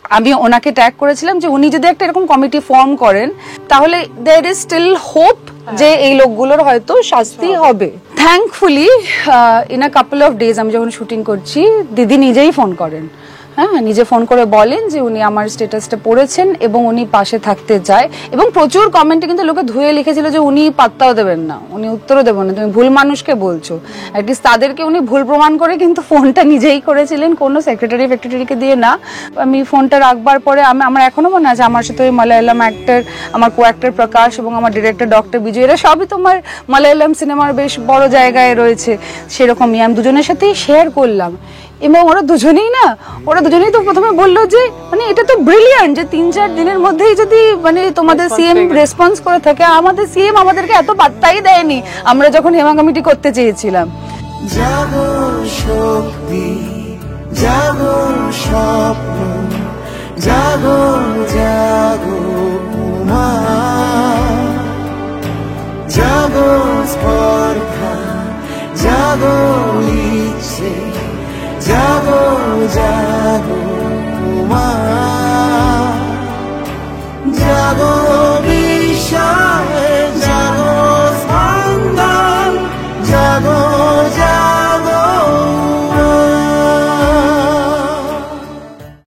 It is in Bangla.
আমি ওনাকে ট্যাগ করেছিলাম যে উনি যদি একটা এরকম কমিটি ফর্ম করেন তাহলে দেয়ার ইজ স্টিল হোপ যে এই লোকগুলোর হয়তো শাস্তি হবে। Thankfully in a couple of days আমি যখন শুটিং করছি দিদি নিজেই ফোন করেন, হ্যাঁ নিজে ফোন করে বলেন যে উনি আমার স্ট্যাটাসটা পড়েছেন এবং উনি পাশে থাকতে চায়। এবং প্রচুর কমেন্টে কিন্তু লোকে ধুয়ে লিখেছিল যে উনি পাত্তাও দেবেন না, উনি উত্তরও দেবেন না, তুমি ভুল মানুষকে বলছো। অ্যাটলিস্ট তাদেরকে উনি ভুল প্রমাণ করে কিন্তু ফোনটা নিজেই করেছিলেন, কোনো সেক্রেটারিকে দিয়ে না। আমি ফোনটা রাখবার পরে আমার এখনো মনে আছে আমার সাথে ওই মালায়ালাম অ্যাক্টর, আমার কো অ্যাক্টর প্রকাশ এবং আমার ডিরেক্টর ডক্টর বিজয়, এরা সবই তোমার মালায়ালাম সিনেমার বেশ বড় জায়গায় রয়েছে, সেরকমই আমি দুজনের সাথেই শেয়ার করলাম। এবং ওরা দুজনেই তো প্রথমে বললো যে মানে এটা তো ব্রিলিয়ান্ট যে 3-4 দিনের মধ্যেই যদি মানে তোমাদের সিএম রেসপন্স করে থাকে। আমাদের সিএম আমাদেরকে এত পাত্তাই দেয়নি আমরা যখন হেমা কমিটি করতে চেয়েছিলাম। জাগো শক্তি, জাগো স্বপ্ন, জাগো জাগো উমা, জাগো স্পর্ধা, জাগো ইচ্ছে, জাগো জাগো